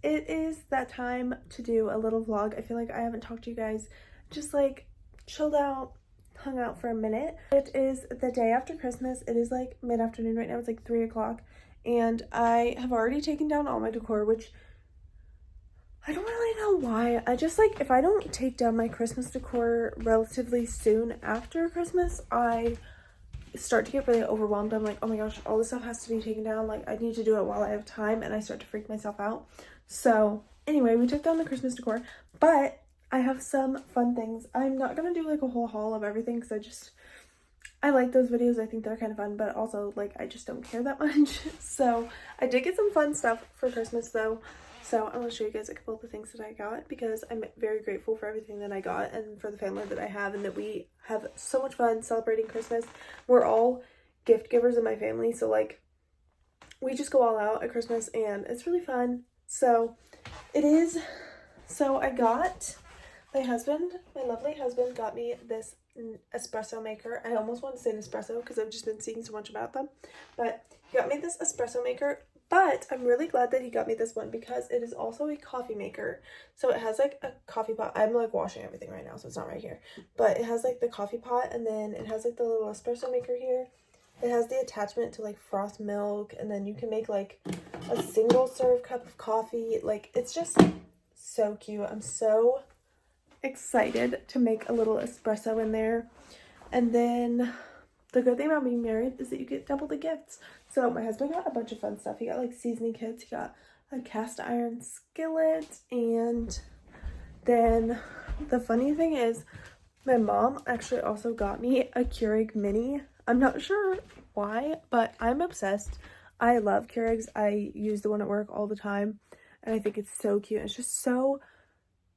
it is that time to do a little vlog. I feel like I haven't talked to you guys, just like chilled out, hung out for a minute. It is the day after Christmas. It is like mid-afternoon right now. It's like 3 o'clock, and I have already taken down all my decor, which I don't really know why. I just like, if I don't take down my Christmas decor relatively soon after Christmas, I start to get really overwhelmed. I'm like, oh my gosh, all this stuff has to be taken down. Like, I need to do it while I have time, and I start to freak myself out. So anyway, we took down the Christmas decor, but I have some fun things. I'm not gonna do like a whole haul of everything because I like those videos. I think they're kind of fun, but also like I just don't care that much. So I did get some fun stuff for Christmas though. So I want to show you guys a couple of the things that I got, because I'm very grateful for everything that I got and for the family that I have, and that we have so much fun celebrating Christmas. We're all gift givers in my family, so like we just go all out at Christmas and it's really fun. So it is. So I got my lovely husband got me this espresso maker. I almost want to say Nespresso because I've just been seeing so much about them, but he got me this espresso maker. But I'm really glad that he got me this one because it is also a coffee maker. So it has like a coffee pot. I'm like washing everything right now, so it's not right here. But it has like the coffee pot, and then it has like the little espresso maker here. It has the attachment to like froth milk, and then you can make like a single serve cup of coffee. Like, it's just so cute. I'm so excited to make a little espresso in there. And then the good thing about being married is that you get double the gifts. So my husband got a bunch of fun stuff. He got like seasoning kits. He got a cast iron skillet. And then the funny thing is, my mom actually also got me a Keurig mini. I'm not sure why, but I'm obsessed. I love Keurigs. I use the one at work all the time, and I think it's so cute. It's just so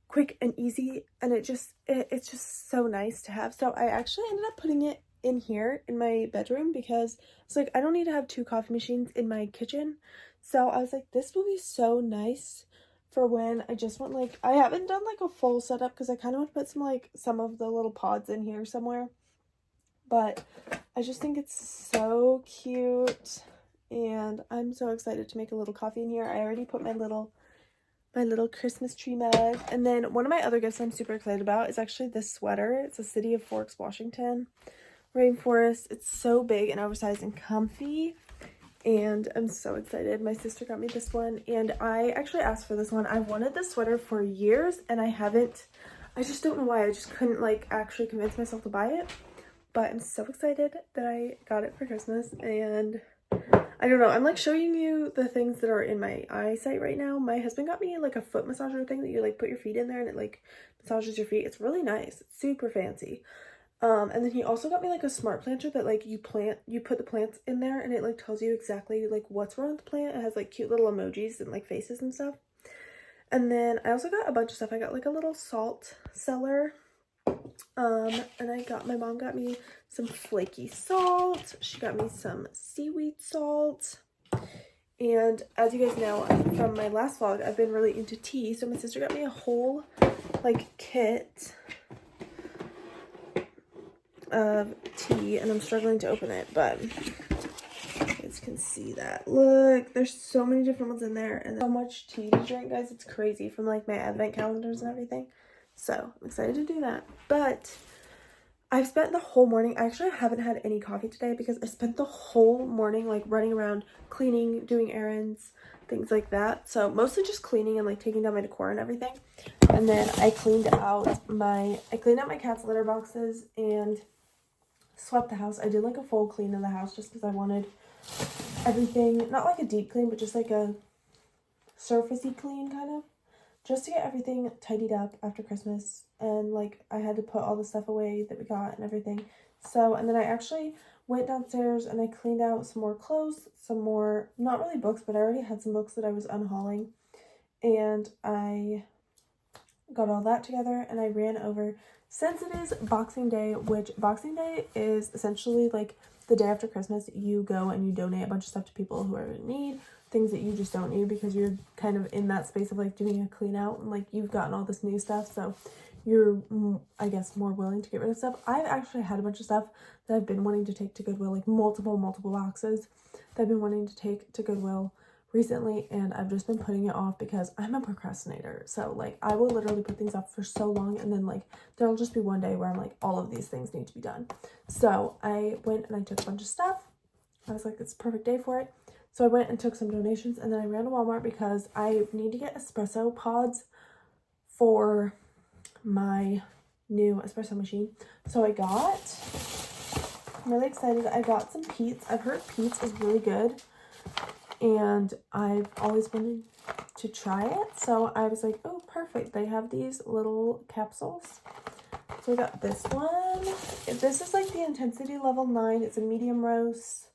quick and easy, and it's just so nice to have. So I actually ended up putting it in here in my bedroom because it's like I don't need to have two coffee machines in my kitchen. So I was like, this will be so nice for when I just want, like, I haven't done like a full setup because I kind of want to put some of the little pods in here somewhere, but I just think it's so cute, and I'm so excited to make a little coffee in here. I already put my little Christmas tree mug. And then one of my other gifts I'm super excited about is actually this sweater. It's a City of Forks, Washington rainforest. It's so big and oversized and comfy, and I'm so excited. My sister got me this one, and I actually asked for this one. I wanted this sweater for years, and I just don't know why. I just couldn't like actually convince myself to buy it, but I'm so excited that I got it for Christmas. And I don't know, I'm like showing you the things that are in my eyesight right now. My husband got me like a foot massager thing that you like put your feet in there and it like massages your feet. It's really nice. It's super fancy. And then he also got me like a smart planter that like you put the plants in there, and it like tells you exactly like what's wrong with the plant. It has like cute little emojis and like faces and stuff. And then I also got a bunch of stuff. I got like a little salt cellar. And my mom got me some flaky salt. She got me some seaweed salt. And as you guys know from my last vlog, I've been really into tea. So my sister got me a whole like kit of tea, and I'm struggling to open it, but you guys can see that. Look, there's so many different ones in there, and so much tea to drink, guys. It's crazy, from like my advent calendars and everything. So I'm excited to do that. But I've spent the whole morning, I actually haven't had any coffee today because I spent the whole morning like running around, cleaning, doing errands, things like that. So mostly just cleaning and like taking down my decor and everything. And then I cleaned out my cat's litter boxes and swept the house. I did like a full clean of the house just because I wanted everything, not like a deep clean, but just like a surfacey clean kind of, just to get everything tidied up after Christmas. And like I had to put all the stuff away that we got and everything. So, and then I actually went downstairs and I cleaned out some more clothes, some more, not really books, but I already had some books that I was unhauling, and I got all that together. And I ran over, since it is Boxing Day, which Boxing Day is essentially like the day after Christmas, you go and you donate a bunch of stuff to people who are in need, things that you just don't need because you're kind of in that space of like doing a clean out, and like you've gotten all this new stuff, so you're, I guess, more willing to get rid of stuff. I've actually had a bunch of stuff that I've been wanting to take to Goodwill, like multiple boxes that I've been wanting to take to Goodwill recently, and I've just been putting it off because I'm a procrastinator. So like I will literally put things off for so long, and then like there'll just be one day where I'm like, all of these things need to be done. So I went and I took a bunch of stuff. I was like, it's a perfect day for it. So I went and took some donations, and then I ran to Walmart because I need to get espresso pods for my new espresso machine. So I'm really excited. I got some Pete's. I've heard Pete's is really good, and I've always wanted to try it. So I was like, oh, perfect. They have these little capsules. So I got this one. This is like the intensity level 9. It's a medium roast,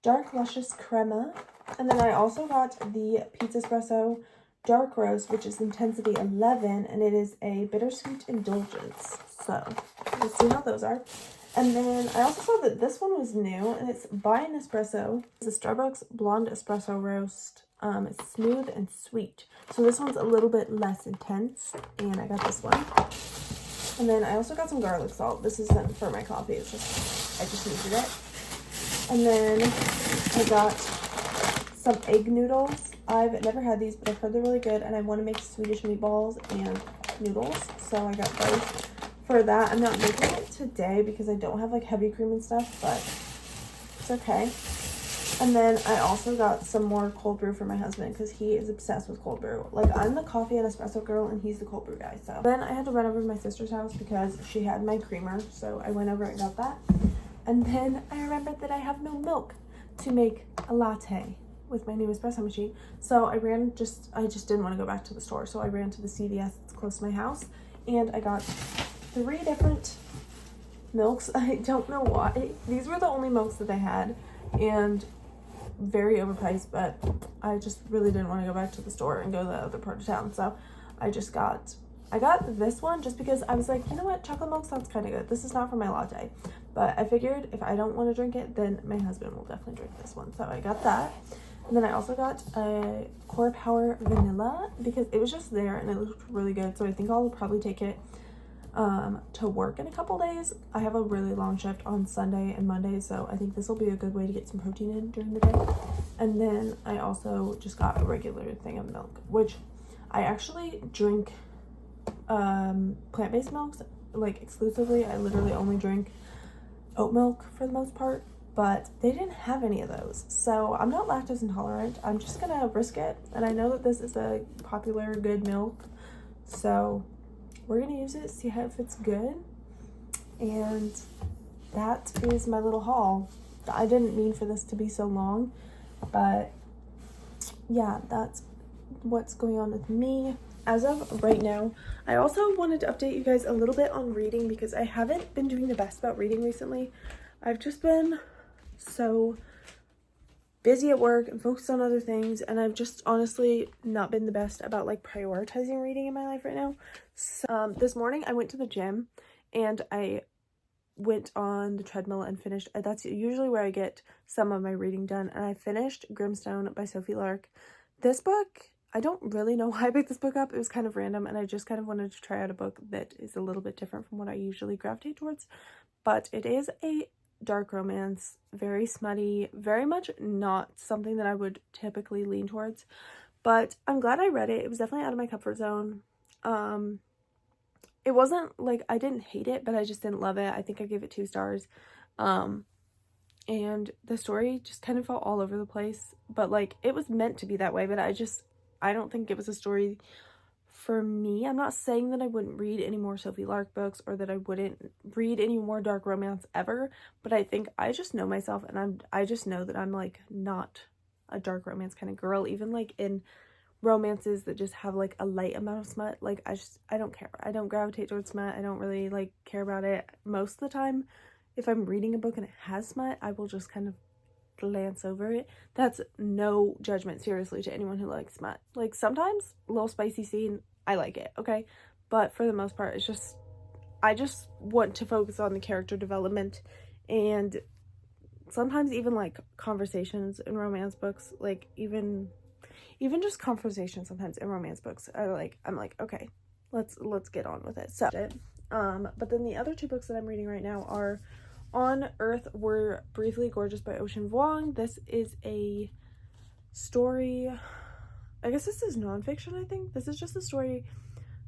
dark luscious crema. And then I also got the Pete's Espresso dark roast, which is intensity 11, and it is a bittersweet indulgence. So let's see how those are. And then I also saw that this one was new, and it's by an espresso. It's a Starbucks blonde espresso roast. It's smooth and sweet. So this one's a little bit less intense, and I got this one. And then I also got some garlic salt. This isn't for my coffee. It's just, I just needed it. And then I got some egg noodles. I've never had these, but I've heard they're really good, and I want to make Swedish meatballs and noodles, so I got those for that. I'm not making it today because I don't have like heavy cream and stuff, but it's okay. And then I also got some more cold brew for my husband because he is obsessed with cold brew. Like, I'm the coffee and espresso girl, and he's the cold brew guy. So then I had to run over to my sister's house because she had my creamer, so I went over and got that. And then I remembered that I have no milk to make a latte with my new espresso machine. So I just didn't want to go back to the store. So I ran to the CVS that's close to my house, and I got 3 different milks. I don't know why. These were the only milks that they had, and very overpriced, but I just really didn't want to go back to the store and go to the other part of town. So I got this one just because I was like, you know what, chocolate milk sounds kind of good. This is not for my latte, but I figured if I don't want to drink it, then my husband will definitely drink this one. So I got that. And then I also got a Core Power Vanilla because it was just there and it looked really good. So I think I'll probably take it to work in a couple days. I have a really long shift on Sunday and Monday, so I think this will be a good way to get some protein in during the day. And then I also just got a regular thing of milk, which I actually drink plant-based milks like exclusively. I literally only drink oat milk for the most part, but they didn't have any of those, so I'm not lactose intolerant. I'm just gonna risk it, and I know that this is a popular good milk, so we're gonna use it, see if it's good. And that is my little haul. I didn't mean for this to be so long, but yeah, that's what's going on with me as of right now. I also wanted to update you guys a little bit on reading because I haven't been doing the best about reading recently. I've just been so busy at work and focused on other things, and I've just honestly not been the best about like prioritizing reading in my life right now. So this morning I went to the gym and I went on the treadmill and finished. That's usually where I get some of my reading done, and I finished Grimstone by Sophie Lark. This book, I don't really know why I picked this book up. It was kind of random, and I just kind of wanted to try out a book that is a little bit different from what I usually gravitate towards. But it is a dark romance, very smutty, very much not something that I would typically lean towards, but I'm glad I read it. It was definitely out of my comfort zone. It wasn't like I didn't hate it, but I just didn't love it. I think I gave it 2 stars. And the story just kind of felt all over the place, but like it was meant to be that way, but I don't think it was a story for me. I'm not saying that I wouldn't read any more Sophie Lark books or that I wouldn't read any more dark romance ever, but I think I just know myself, and I just know that I'm like not a dark romance kind of girl. Even like in romances that just have like a light amount of smut, like I don't care. I don't gravitate towards smut. I don't really like care about it. Most of the time, if I'm reading a book and it has smut, I will just kind of glance over it. That's no judgment, seriously, to anyone who likes smut. Like sometimes a little spicy scene, I like it, okay? But for the most part, it's just, I just want to focus on the character development, and sometimes even like conversations in romance books, like even just conversations sometimes in romance books are like, I'm like, okay, let's get on with it. So but then the other 2 books that I'm reading right now are On Earth We're Briefly Gorgeous by Ocean Vuong. This is a story. I guess this is nonfiction, I think. This is just a story,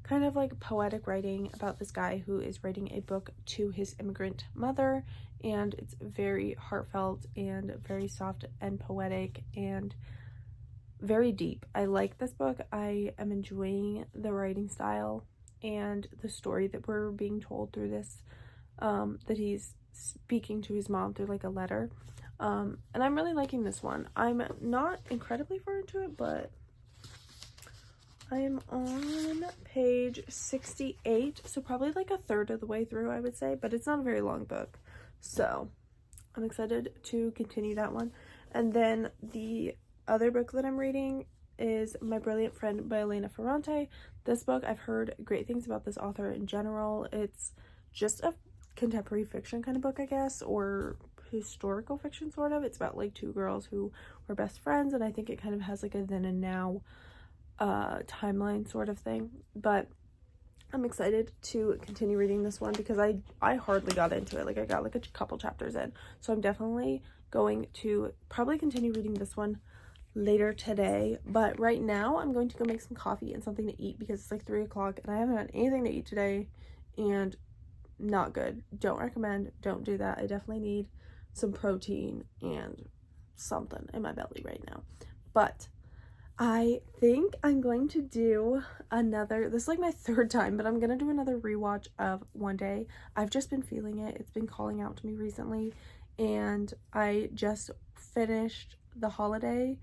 kind of like poetic writing about this guy who is writing a book to his immigrant mother, and it's very heartfelt and very soft and poetic and very deep. I like this book. I am enjoying the writing style and the story that we're being told through this, that he's speaking to his mom through like a letter. And I'm really liking this one. I'm not incredibly far into it, but I am on page 68, so probably like a third of the way through, I would say, but it's not a very long book, so I'm excited to continue that one. And then the other book that I'm reading is My Brilliant Friend by Elena Ferrante. This book, I've heard great things about this author in general. It's just a contemporary fiction kind of book, I guess, or historical fiction sort of. It's about like two girls who were best friends, and I think it kind of has like a then and now timeline sort of thing. But I'm excited to continue reading this one because I hardly got into it. Like I got like a couple chapters in, so I'm definitely going to probably continue reading this one later today. But right now I'm going to go make some coffee and something to eat because it's like 3 o'clock and I haven't had anything to eat today, and not good. Don't recommend. Don't do that. I definitely need some protein and something in my belly right now. But I think I'm going to do another, this is like my third time, but I'm gonna do another rewatch of One Day. I've just been feeling it. It's been calling out to me recently, and I just finished The Holiday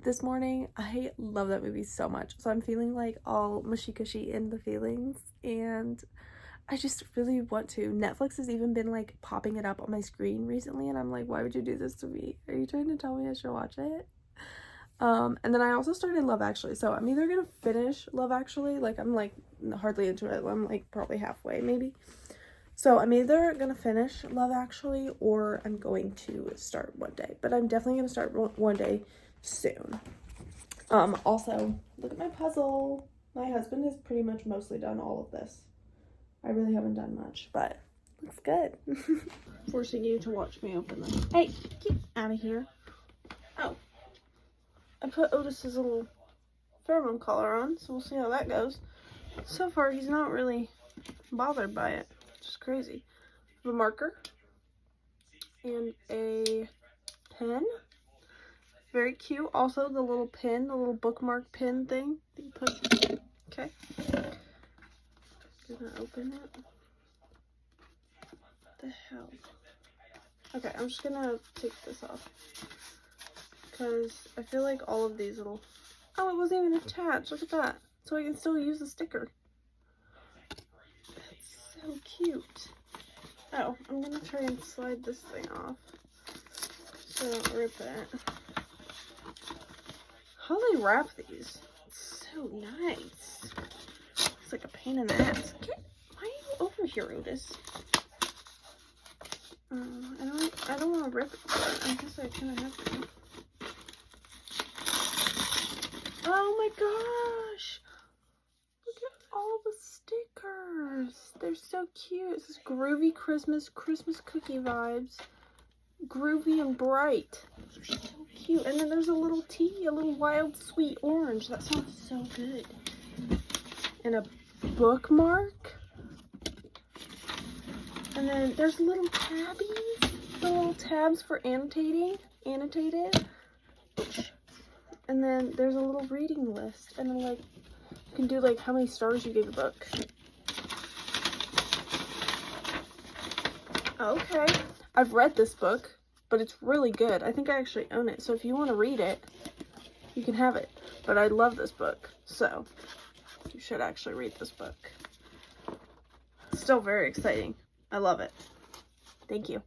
this morning. I love that movie so much, so I'm feeling like all mushy-cushy in the feelings, and I just really want to. Netflix has even been like popping it up on my screen recently, and I'm like, why would you do this to me? Are you trying to tell me I should watch it? And then I also started Love Actually, so I'm either gonna finish Love Actually, like I'm like hardly into it, I'm like probably halfway maybe. So I'm either gonna finish Love Actually or I'm going to start One Day, but I'm definitely gonna start One Day soon. Also, look at my puzzle. My husband has pretty much mostly done all of this. I really haven't done much, but looks good. Forcing you to watch me open them. Hey, get out of here. Oh. I put Otis's little pheromone collar on, so we'll see how that goes. So far, he's not really bothered by it. It's just crazy. I have a marker and a pen. Very cute. Also, the little pin, the little bookmark pin thing that you put. Okay. Gonna open it. What the hell? Okay, I'm just gonna take this off, because I feel like all of these little, oh, it wasn't even attached, look at that, so I can still use the sticker. That's so cute. Oh, I'm gonna try and slide this thing off so I don't rip it. How do they wrap these? It's so nice. It's like a pain in the ass. Why are you over here, Otis? I don't want to rip it, but I guess I kind of have to. Oh my gosh! Look at all the stickers. They're so cute. This is groovy Christmas cookie vibes. Groovy and bright. They're so cute. And then there's a little tea, a little wild sweet orange. That sounds so good. And a bookmark. And then there's little tabbies. The little tabs for annotated. And then there's a little reading list, and then like you can do like how many stars you gave a book. Okay, I've read this book, but it's really good. I think I actually own it, so if you want to read it, you can have it. But I love this book, so you should actually read this book. It's still very exciting. I love it. Thank you.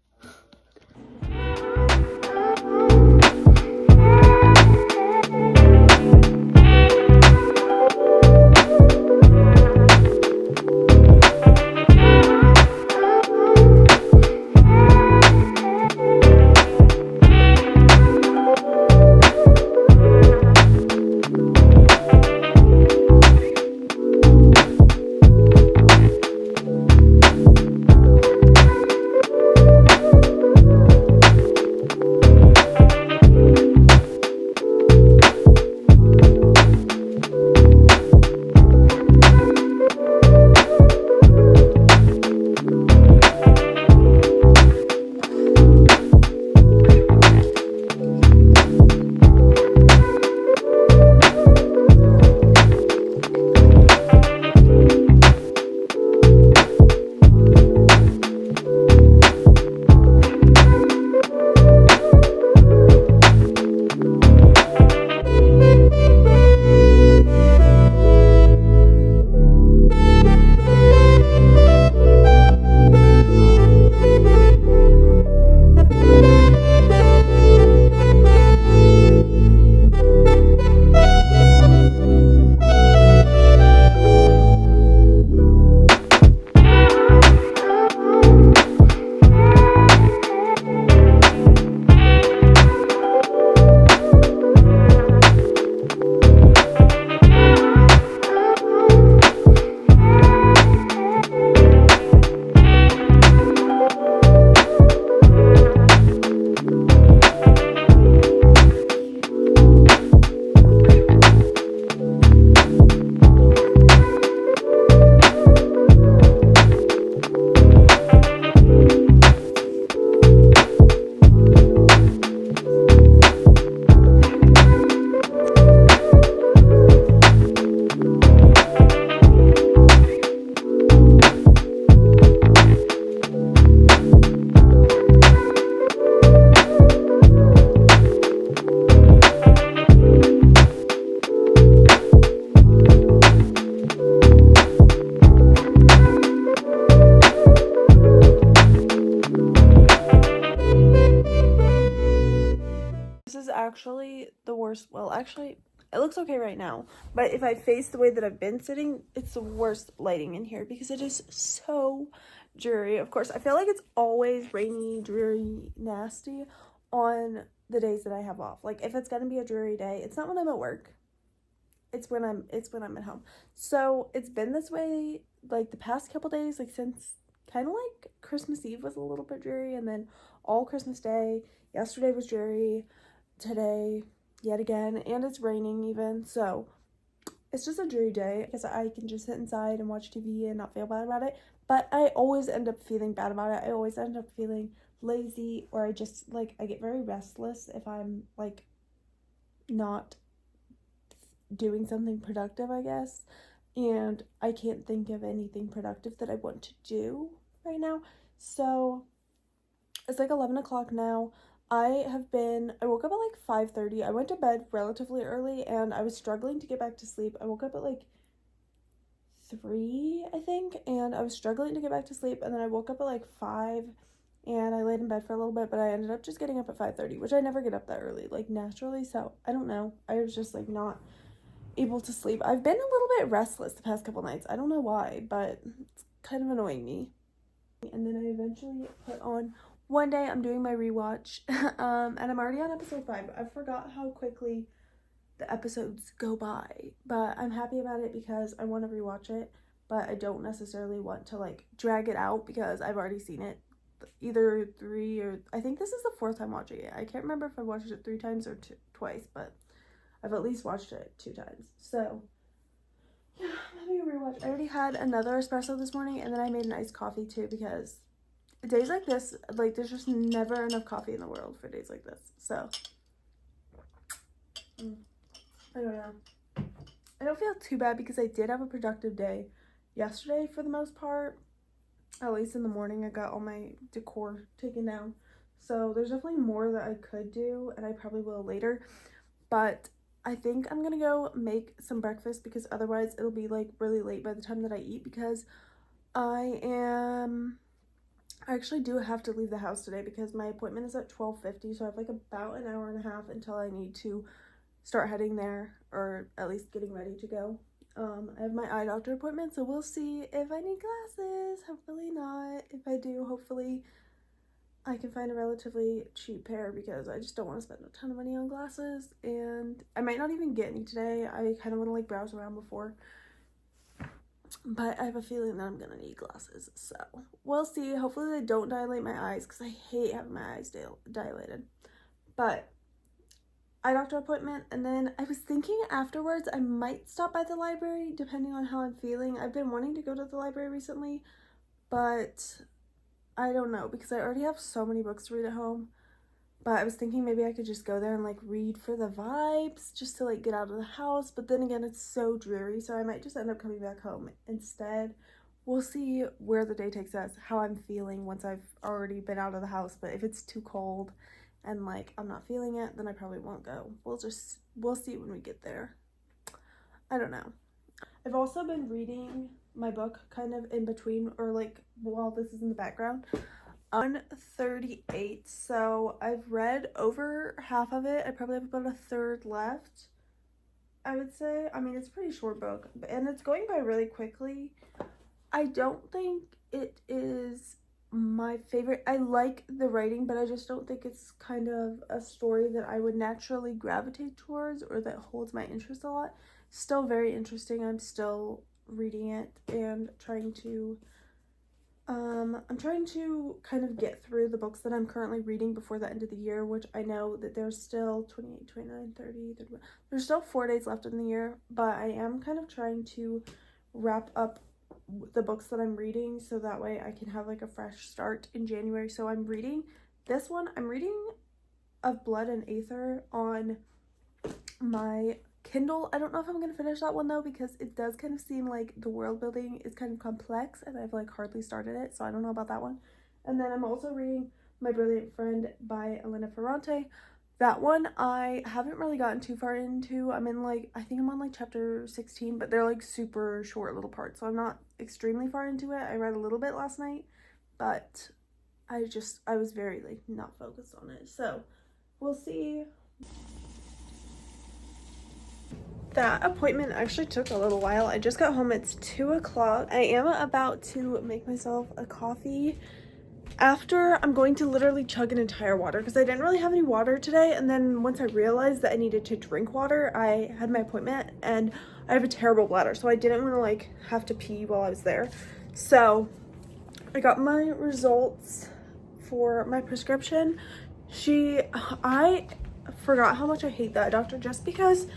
actually, it looks okay right now, but if I face the way that I've been sitting, it's the worst lighting in here because it is so dreary. Of course, I feel like it's always rainy, dreary, nasty on the days that I have off. Like, if it's gonna be a dreary day, it's not when I'm at work. It's when I'm at home. So it's been this way like the past couple days, like since kind of like Christmas Eve was a little bit dreary, and then all Christmas Day. Yesterday was dreary. Today, yet again, and it's raining even. So it's just a dreary day because I can just sit inside and watch TV and not feel bad about it. But I always end up feeling bad about it. I always end up feeling lazy, or I just like I get very restless if I'm like not doing something productive, I guess. And I can't think of anything productive that I want to do right now. So it's like 11 o'clock now. I woke up at like 5:30. I went to bed relatively early and I was struggling to get back to sleep. I woke up at like 3, I think, and I was struggling to get back to sleep, and then I woke up at like 5 and I laid in bed for a little bit, but I ended up just getting up at 5:30, which I never get up that early, like naturally, so I don't know. I was just like not able to sleep. I've been a little bit restless the past couple nights. I don't know why, but it's kind of annoying me. And then I eventually put on One Day. I'm doing my rewatch, and I'm already on episode 5. I forgot how quickly the episodes go by, but I'm happy about it because I want to rewatch it, but I don't necessarily want to like drag it out because I've already seen it either 3 or I think this is the 4th time watching it. I can't remember if I watched it 3 times or twice, but I've at least watched it 2 times. So yeah, I'm having a rewatch. I already had another espresso this morning, and then I made an iced coffee too because days like this, like there's just never enough coffee in the world for days like this. So I don't know. I don't feel too bad because I did have a productive day yesterday for the most part. At least in the morning, I got all my decor taken down. So there's definitely more that I could do, and I probably will later. But I think I'm gonna go make some breakfast because otherwise it'll be like really late by the time that I eat, because I actually do have to leave the house today because my appointment is at 12:50, so I have like about an hour and a half until I need to start heading there, or at least getting ready to go. I have my eye doctor appointment, so we'll see if I need glasses. Hopefully not. If I do, hopefully I can find a relatively cheap pair because I just don't want to spend a ton of money on glasses, and I might not even get any today. I kind of want to like browse around before, but I have a feeling that I'm gonna need glasses, so we'll see. Hopefully they don't dilate my eyes because I hate having my eyes dilated. But eye doctor appointment, and then I was thinking afterwards I might stop by the library depending on how I'm feeling. I've been wanting to go to the library recently, but I don't know because I already have so many books to read at home. But I was thinking maybe I could just go there and like read for the vibes, just to like get out of the house. But then again, it's so dreary, so I might just end up coming back home instead. We'll see where the day takes us, how I'm feeling once I've already been out of the house. But if it's too cold and like I'm not feeling it, then I probably won't go. We'll see when we get there. I don't know. I've also been reading my book kind of in between, or like while this is in the background. On 38, so I've read over half of it. I probably have about a third left, I would say. I mean, it's a pretty short book, and it's going by really quickly. I don't think it is my favorite. I like the writing, but I just don't think it's kind of a story that I would naturally gravitate towards or that holds my interest a lot. Still very interesting. I'm still reading it and trying to I'm trying to kind of get through the books that I'm currently reading before the end of the year, which I know that there's still 28, 29, 30, 31. There's still 4 days left in the year, but I am kind of trying to wrap up the books that I'm reading so that way I can have like a fresh start in January. So I'm reading this one. I'm reading Of Blood and Aether on my Kindle. I don't know if I'm gonna finish that one though, because it does kind of seem like the world building is kind of complex and I've like hardly started it, so I don't know about that one. And then I'm also reading My Brilliant Friend by Elena Ferrante. That one I haven't really gotten too far into. I'm in like, I think I'm on like chapter 16, but they're like super short little parts, so I'm not extremely far into it. I read a little bit last night, but I was very, like, not focused on it. So we'll see. That appointment actually took a little while. I just got home. It's 2 o'clock. I am about to make myself a coffee. After, I'm going to literally chug an entire water because I didn't really have any water today. And then once I realized that I needed to drink water, I had my appointment and I have a terrible bladder. So I didn't want to like have to pee while I was there. So I got my results for my prescription. I forgot how much I hate that doctor just because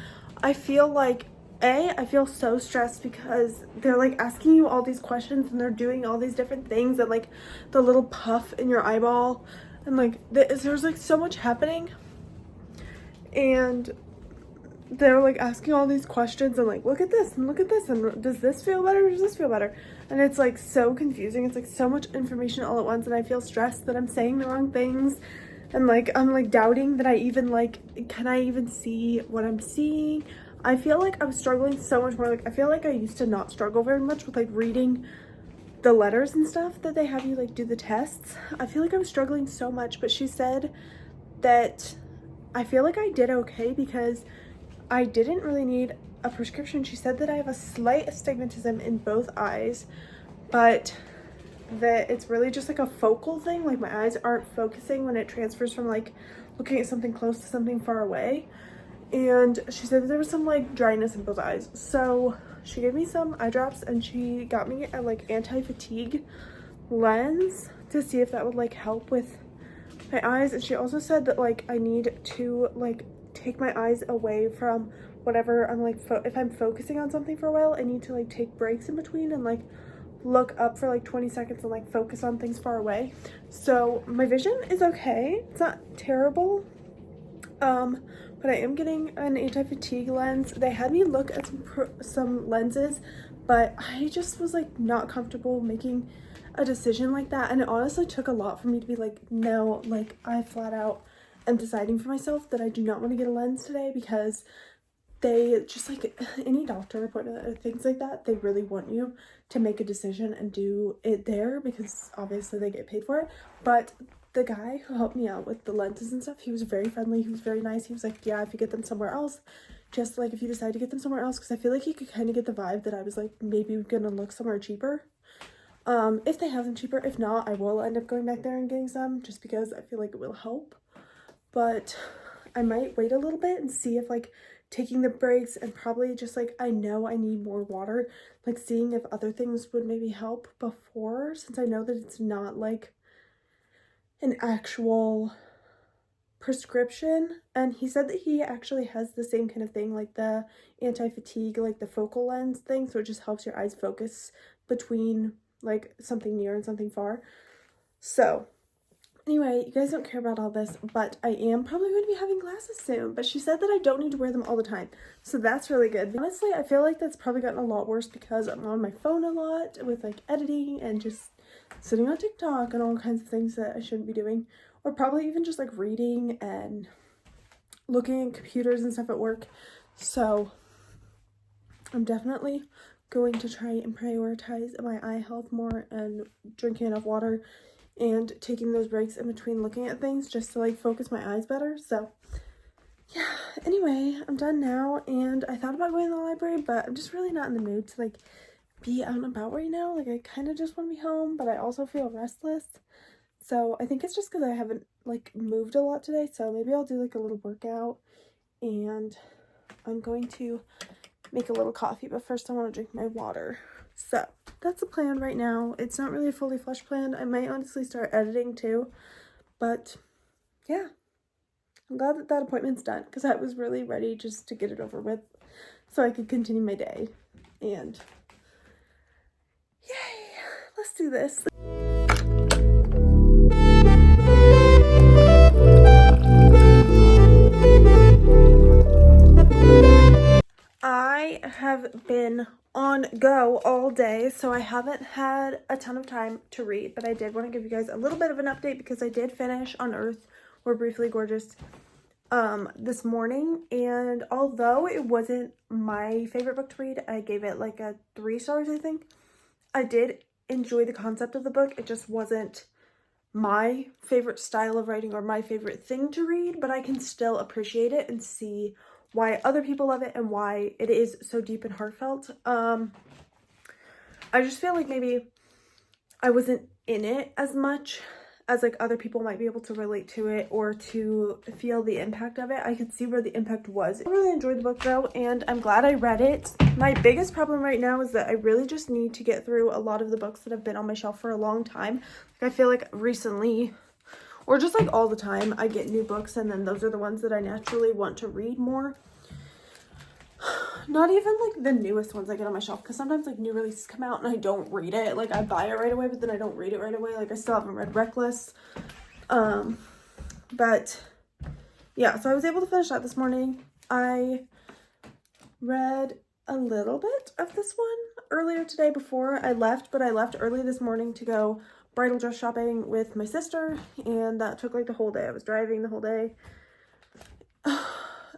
I feel like, I feel so stressed because they're like asking you all these questions and they're doing all these different things and like the little puff in your eyeball and like there's like so much happening and they're like asking all these questions and like look at this and look at this and does this feel better, does this feel better, and it's like so confusing. It's like so much information all at once and I feel stressed that I'm saying the wrong things and like I'm like doubting that I even like, can I even see what I'm seeing? I feel like I'm struggling so much more. Like I feel like I used to not struggle very much with like reading the letters and stuff that they have you like do the tests. I feel like I'm struggling so much, but she said that I feel like I did okay because I didn't really need a prescription. She said that I have a slight astigmatism in both eyes, but that it's really just like a focal thing. Like my eyes aren't focusing when it transfers from like looking at something close to something far away. And she said that there was some like dryness in both eyes. So she gave me some eye drops and she got me a like anti-fatigue lens to see if that would like help with my eyes. And she also said that like I need to like take my eyes away from whatever I'm like, if I'm focusing on something for a while, I need to like take breaks in between and like look up for like 20 seconds and like focus on things far away. So my vision is okay. It's not terrible. But I am getting an anti-fatigue lens. They had me look at some lenses, but I just was like not comfortable making a decision like that. And it honestly took a lot for me to be like, no, like I flat out am deciding for myself that I do not want to get a lens today, because they just like any doctor appointment or things like that, they really want you to make a decision and do it there because obviously they get paid for it. But the guy who helped me out with the lenses and stuff, he was very friendly, he was very nice. He was like, yeah, if you get them somewhere else, just like if you decide to get them somewhere else, because I feel like he could kind of get the vibe that I was like maybe gonna look somewhere cheaper. If they have them cheaper. If not, I will end up going back there and getting some just because I feel like it will help. But I might wait a little bit and see if like taking the breaks and probably just like, I know I need more water, like seeing if other things would maybe help before, since I know that it's not like an actual prescription. And he said that he actually has the same kind of thing, like the anti-fatigue, like the focal lens thing, so it just helps your eyes focus between like something near and something far. So anyway, you guys don't care about all this, but I am probably going to be having glasses soon. But she said that I don't need to wear them all the time, so that's really good. Honestly, I feel like that's probably gotten a lot worse because I'm on my phone a lot with like editing and just sitting on TikTok and all kinds of things that I shouldn't be doing, or probably even just like reading and looking at computers and stuff at work. So I'm definitely going to try and prioritize my eye health more and drinking enough water and taking those breaks in between looking at things just to like focus my eyes better. So yeah, anyway, I'm done now, and I thought about going to the library, but I'm just really not in the mood to like be out and about right now. Like I kind of just want to be home, but I also feel restless. So I think it's just because I haven't like moved a lot today. So maybe I'll do like a little workout, and I'm going to make a little coffee, but first I want to drink my water. So that's the plan right now. It's not really a fully fleshed plan. I might honestly start editing too, but yeah, I'm glad that that appointment's done because I was really ready just to get it over with so I could continue my day. And yay, let's do this. I have been on go all day, so I haven't had a ton of time to read, but I did want to give you guys a little bit of an update because I did finish On Earth We're Briefly Gorgeous this morning, and although it wasn't my favorite book to read, I gave it like a 3 stars, I think. I did enjoy the concept of the book. It just wasn't my favorite style of writing or my favorite thing to read, but I can still appreciate it and see why other people love it and why it is so deep and heartfelt. I just feel like maybe I wasn't in it as much as like other people might be able to relate to it or to feel the impact of it. I could see where the impact was. I really enjoyed the book though, and I'm glad I read it. My biggest problem right now is that I really just need to get through a lot of the books that have been on my shelf for a long time. I feel like recently, or just like all the time, I get new books and then those are the ones that I naturally want to read more. Not even like the newest ones I get on my shelf, because sometimes like new releases come out and I don't read it. Like I buy it right away, but then I don't read it right away. Like I still haven't read Reckless. But yeah, so I was able to finish that this morning. I read a little bit of this one earlier today before I left, but I left early this morning to go bridal dress shopping with my sister, and that took like the whole day. I was driving the whole day.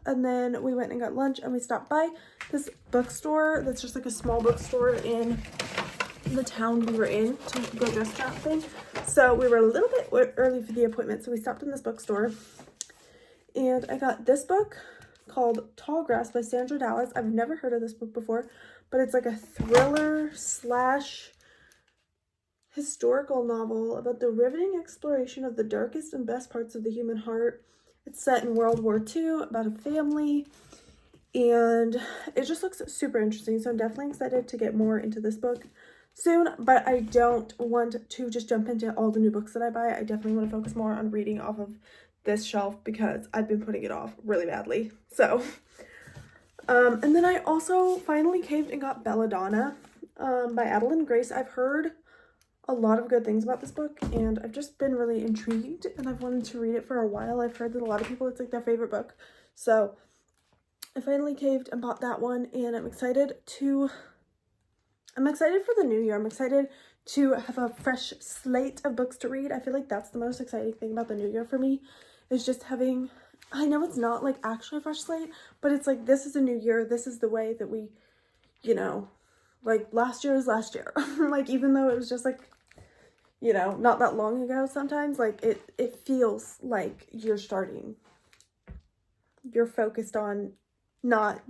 And then we went and got lunch, and we stopped by this bookstore that's just like a small bookstore in the town we were in to go dress shopping. So we were a little bit early for the appointment, so we stopped in this bookstore, and I got this book called Tall Grass by Sandra Dallas. I've never heard of this book before, but it's like a thriller slash historical novel about the riveting exploration of the darkest and best parts of the human heart. It's set in World War II, about a family, and it just looks super interesting. So I'm definitely excited to get more into this book soon, but I don't want to just jump into all the new books that I buy. I definitely want to focus more on reading off of this shelf because I've been putting it off really badly. So, and then I also finally caved and got Belladonna by Adeline Grace. I've heard a lot of good things about this book, and I've just been really intrigued, and I've wanted to read it for a while. I've heard that a lot of people, it's like their favorite book. So I finally caved and bought that one, and I'm excited for the new year. I'm excited to have a fresh slate of books to read. I feel like that's the most exciting thing about the new year for me, is just having, I know it's not like actually a fresh slate, but it's like, this is a new year. This is the way that we, you know, like last year is last year. Like, even though it was just like, you know, not that long ago, sometimes like it feels like you're focused on not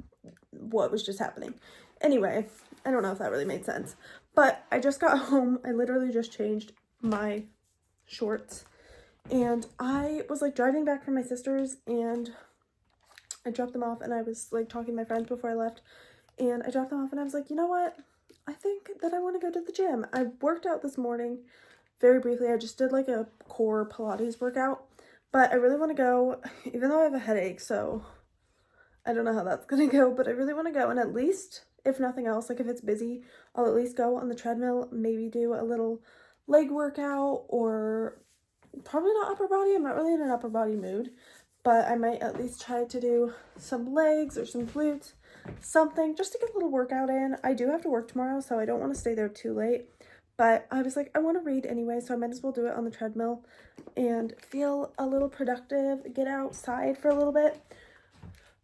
what was just happening. Anyway, I don't know if that really made sense, but I just got home. I literally just changed my shorts, and I was like driving back from my sister's, and I dropped them off, and I was like talking to my friends before I left, and I dropped them off, and I was like, you know what? I think that I want to go to the gym. I worked out this morning very briefly. I just did like a core Pilates workout, but I really want to go, even though I have a headache, so I don't know how that's gonna go, but I really want to go, and at least, if nothing else, like if it's busy, I'll at least go on the treadmill, maybe do a little leg workout, or probably not upper body. I'm not really in an upper body mood, but I might at least try to do some legs or some glutes, something, just to get a little workout in. I do have to work tomorrow, so I don't want to stay there too late, but I was like, I want to read anyway, so I might as well do it on the treadmill and feel a little productive, get outside for a little bit.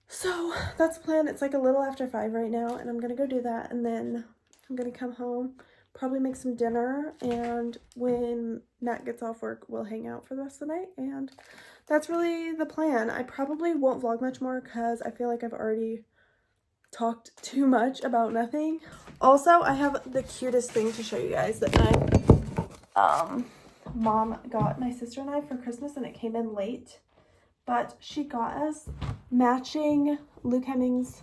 So that's the plan. It's like a little after 5 right now, and I'm gonna go do that, and then I'm gonna come home, probably make some dinner, and when Matt gets off work, we'll hang out for the rest of the night, and that's really the plan. I probably won't vlog much more because I feel like I've already talked too much about nothing. Also, I have the cutest thing to show you guys that my mom got my sister and I for Christmas, and it came in late, but she got us matching Luke Hemmings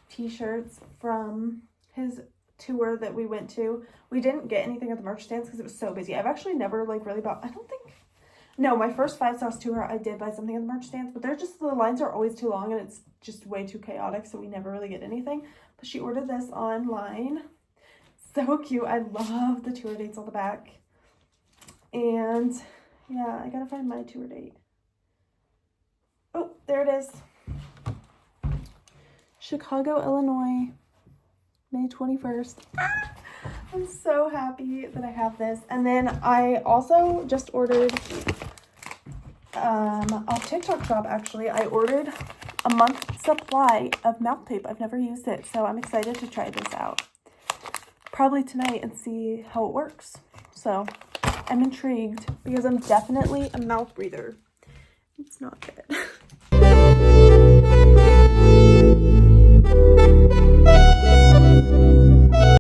t-shirts from his tour that we went to. We didn't get anything at the merch stands because it was so busy. I've actually never like really bought, no, my first 5 Sauce tour, I did buy something at the merch stands, but they're just, the lines are always too long and it's just way too chaotic, so we never really get anything. But she ordered this online. So cute. I love the tour dates on the back. And yeah, I gotta find my tour date. Oh, there it is. Chicago, Illinois, May 21st. Ah! I'm so happy that I have this. And then I also just ordered, off TikTok shop actually, I ordered a month's supply of mouth tape. I've never used it, so I'm excited to try this out. Probably tonight and see how it works. So I'm intrigued because I'm definitely a mouth breather. It's not good. bye.